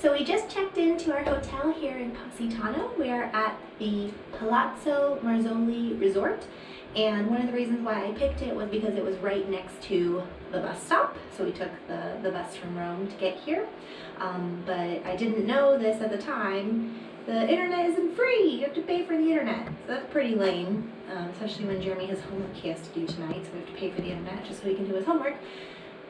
So we just checked into our hotel here in Positano. We are at the Palazzo Marzoli Resort, and one of the reasons why I picked it was because it was right next to the bus stop. So we took the bus from Rome to get here, but I didn't know this at the time. The internet isn't free. You have to pay for the internet. So that's pretty lame, especially when Jeremy has homework he has to do tonight, so we have to pay for the internet just so he can do his homework.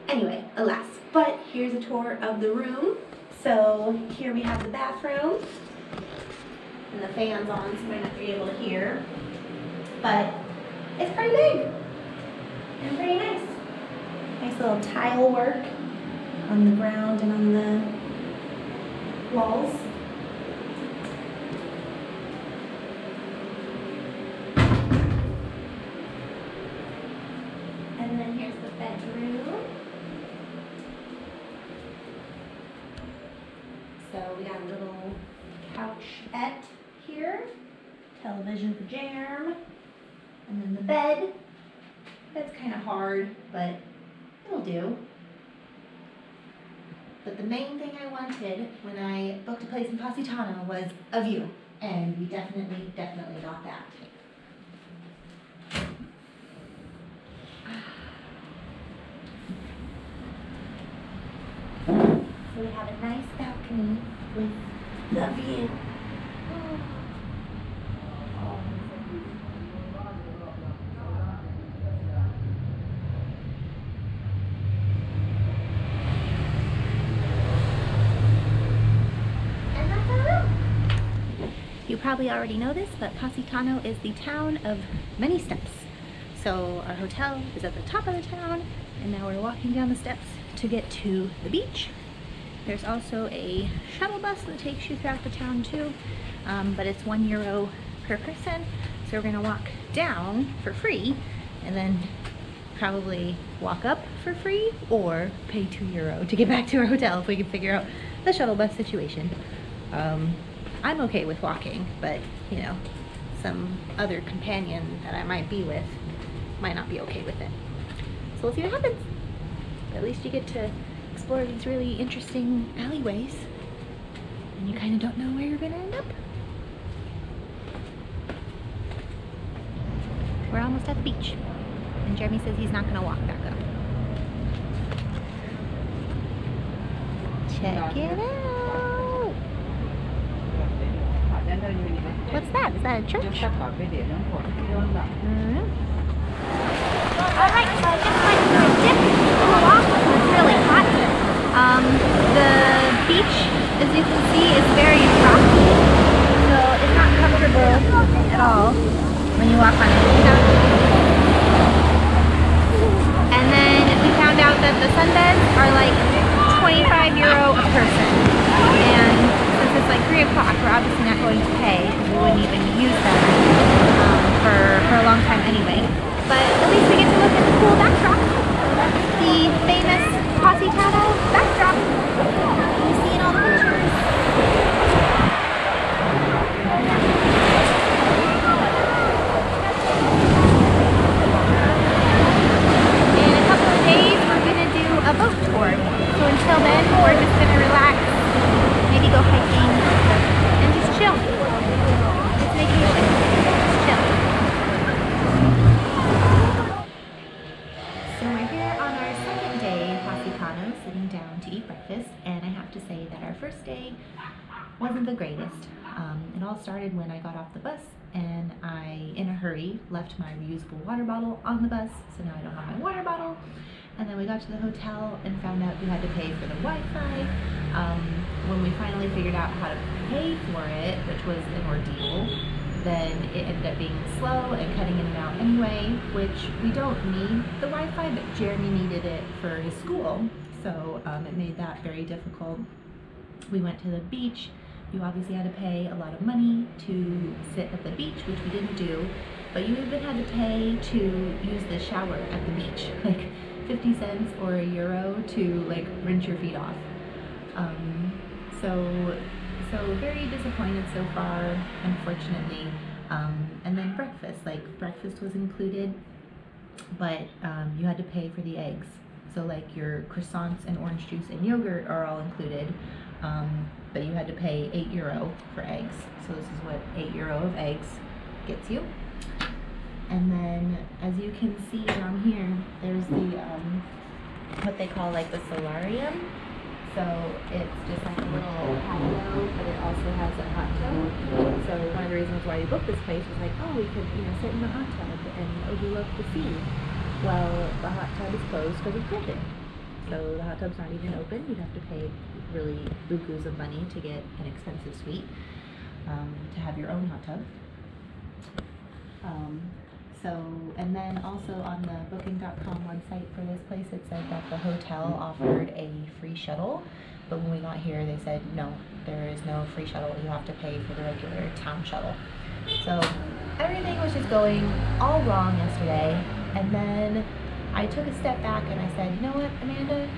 Anyway, alas. But here's a tour of the room. So here we have the bathroom, and the fan's on, so you might not be able to hear, but it's pretty big and pretty nice. Nice little tile work on the ground and on the walls. And then here's the bedroom. So we got a little couchette here, television for Jerm, and then the bed. Bed's kind of hard, but it'll do. But the main thing I wanted when I booked a place in Positano was a view, and we definitely got that. So we have a nice balcony with the view. And that's our room. You probably already know this, but Positano is the town of many steps. So our hotel is at the top of the town, and now we're walking down the steps to get to the beach. There's also a shuttle bus that takes you throughout the town too, but it's €1 per person. So we're gonna walk down for free and then probably walk up for free or pay €2 to get back to our hotel if we can figure out the shuttle bus situation. I'm okay with walking, but you know, some other companion that I might be with might not be okay with it. So we'll see what happens. At least you get to explore these really interesting alleyways, and you kind of don't know where you're gonna end up. We're almost at the beach, and Jeremy says he's not gonna walk back up. Check it out! What's that? Is that a church? Alright, so I just went for a dip to cool off. It's really hot. The beach, as you can see, is very rocky, so it's not comfortable at all when you walk on it. And then we found out that the sunbeds are like €25 a person, and since it's like 3 o'clock, we're obviously not going to pay because we wouldn't even use them for a long time anyway. But at least we get to look at the cool backdrop. That's the famous Positano backdrop. You see in all the pictures. In a couple of days, we're going to do a boat tour. So until then, we're just going to relax, maybe go hiking, and just chill. It's vacation. Just chill. Sitting down to eat breakfast, and I have to say that our first day wasn't the greatest. It all started when I got off the bus and I, in a hurry, left my reusable water bottle on the bus, so now I don't have my water bottle. And then we got to the hotel and found out we had to pay for the Wi-Fi. When we finally figured out how to pay for it, which was an ordeal, then it ended up being slow and cutting in and out anyway, which we don't need the Wi-Fi, but Jeremy needed it for his school, so it made that very difficult. We went to the beach. You obviously had to pay a lot of money to sit at the beach, which we didn't do, but you even had to pay to use the shower at the beach, like 50 cents or €1 to like rinse your feet off. So very disappointed so far, unfortunately. And then breakfast was included, but you had to pay for the eggs. So like your croissants and orange juice and yogurt are all included. but you had to pay €8 for eggs. So this is what €8 of eggs gets you. And then, as you can see down here, there's the what they call like the solarium. So it's just like a little patio, but it also has a hot tub. So one of the reasons why we booked this place was like, oh, we could, sit in the hot tub and overlook the sea. Well, the hot tub is closed because of COVID. So the hot tub's not even open. You'd have to pay really bukus of money to get an expensive suite, to have your own hot tub. And then also on the booking.com website for this place, it said that the hotel offered a free shuttle, but when we got here, they said, no, there is no free shuttle. You have to pay for the regular town shuttle. So everything was just going all wrong yesterday, and then I took a step back and I said, you know what, Amanda,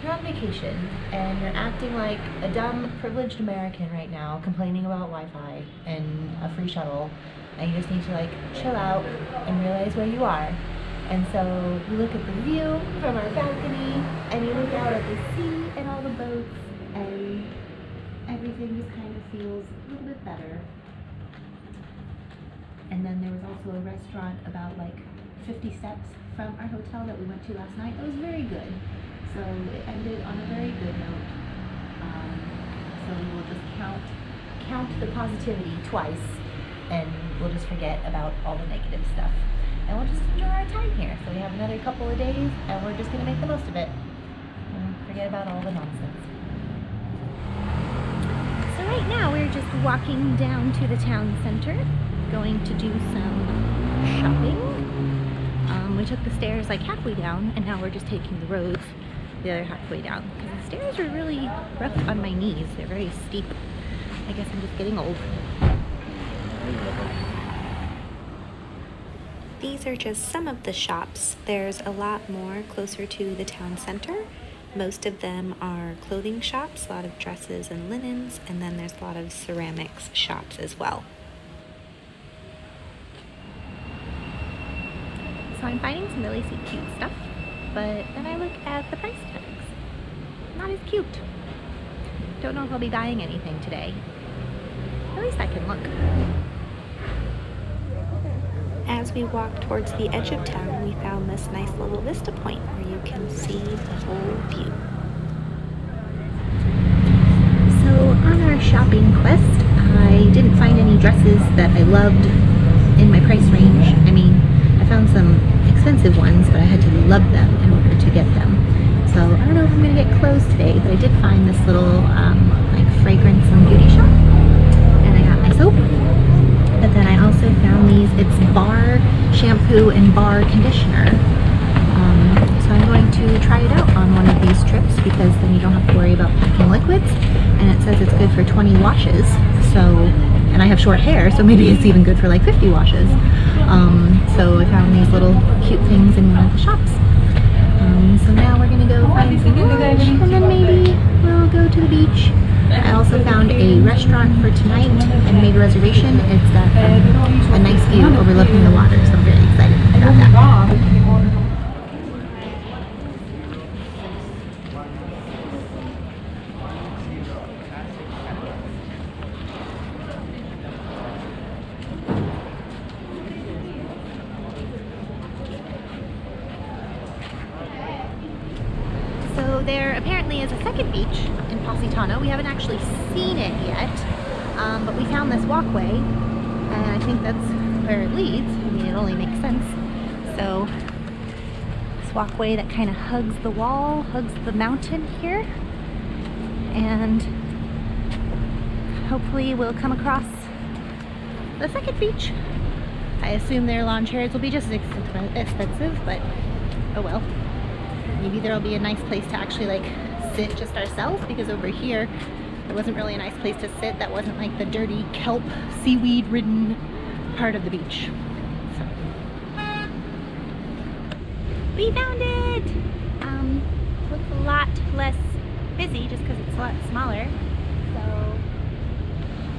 you're on vacation, and you're acting like a dumb, privileged American right now, complaining about Wi-Fi and a free shuttle. And you just need to chill out and realize where you are. And so you look at the view from our balcony, and you look out at the sea and all the boats, and everything just kind of feels a little bit better. And then there was also a restaurant about 50 steps from our hotel that we went to last night. It was very good. So it ended on a very good note. So we will just count the positivity twice, and we'll just forget about all the negative stuff. And we'll just enjoy our time here. So we have another couple of days, and we're just going to make the most of it. And forget about all the nonsense. So right now we're just walking down to the town center, going to do some shopping. We took the stairs halfway down, and now we're just taking the roads the other halfway down, because the stairs are really rough on my knees. They're very steep. I guess I'm just getting old. These are just some of the shops. There's a lot more closer to the town center. Most of them are clothing shops, a lot of dresses and linens, and then there's a lot of ceramics shops as well. So I'm finding some really cute stuff, but then I look at the price tags. Not as cute. Don't know if I'll be buying anything today. At least I can look. As we walked towards the edge of town, we found this nice little vista point where you can see the whole view. So on our shopping quest, I didn't find any dresses that I loved in my price range. I mean, I found some expensive ones, but I had to love them in order to get them. So I don't know if I'm going to get clothes today, but I did find this little fragrance and beauty shop, and I got my soap. But then I also found these, it's bar shampoo and bar conditioner. So I'm going to try it out on one of these trips, because then you don't have to worry about packing liquids. And it says it's good for 20 washes. And I have short hair, so maybe it's even good for 50 washes. So I found these little cute things in one of the shops. So now we're going to go find some lunch, and then maybe we'll go to the beach. I also found a restaurant for tonight and made a reservation. It's got a nice view overlooking the water, so I'm very excited about that. So there apparently is a second beach in Positano. We haven't actually seen it yet, but we found this walkway, and I think that's where it leads. I mean, it only makes sense. So this walkway that kind of hugs the wall, hugs the mountain here, and hopefully we'll come across the second beach. I assume their lawn chairs will be just as expensive, but oh well. Maybe there'll be a nice place to actually sit just ourselves, because over here there wasn't really a nice place to sit that wasn't the dirty kelp, seaweed ridden part of the beach. So we found it! Looks a lot less busy just because it's a lot smaller. So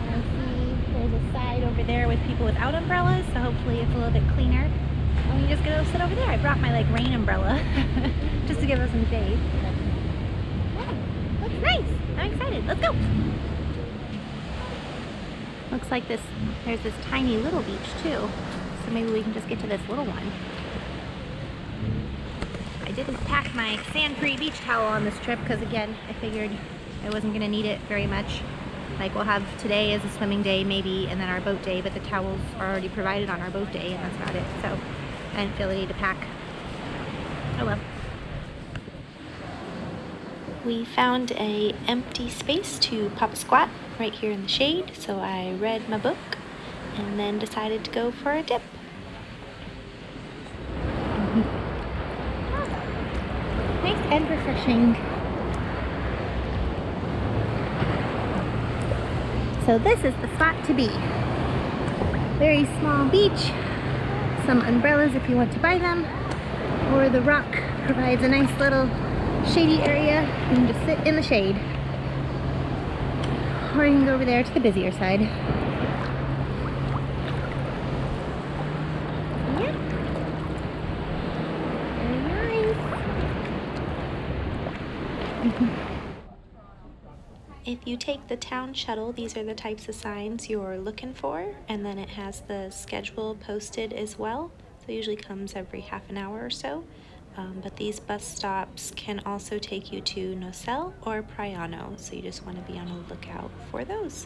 I see there's a side over there with people without umbrellas, so hopefully it's a little bit cleaner. And we just go sit over there. I brought my rain umbrella just to give us some shade. Yeah, looks nice. I'm excited. Let's go. Looks like there's this tiny little beach too. So maybe we can just get to this little one. I didn't pack my sand-free beach towel on this trip because again, I figured I wasn't gonna need it very much. Like we'll have today as a swimming day maybe, and then our boat day, but the towels are already provided on our boat day and that's about it. So I didn't feel the need to pack. Oh well. We found a empty space to pop a squat right here in the shade, so I read my book and then decided to go for a dip. Nice and refreshing. So this is the spot to be. Very small beach, some umbrellas if you want to buy them, or the rock provides a nice little shady area. You can just sit in the shade. Or you can go over there to the busier side. Yeah. Very nice. If you take the town shuttle, these are the types of signs you're looking for, and then it has the schedule posted as well. So it usually comes every half an hour or so. But these bus stops can also take you to Nocel or Praiano, so you just want to be on the lookout for those.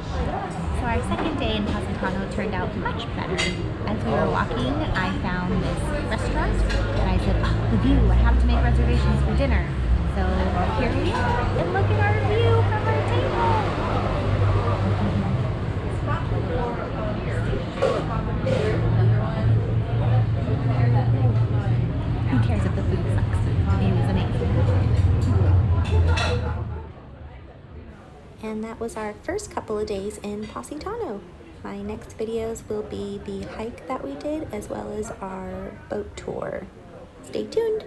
So our second day in Positano turned out much better. As we were walking, I found this restaurant, and I said, oh, the view, I have to make reservations for dinner. So here we are, and look at our view from our table. Who cares if the food sucks? The view is amazing. And that was our first couple of days in Positano. My next videos will be the hike that we did as well as our boat tour. Stay tuned!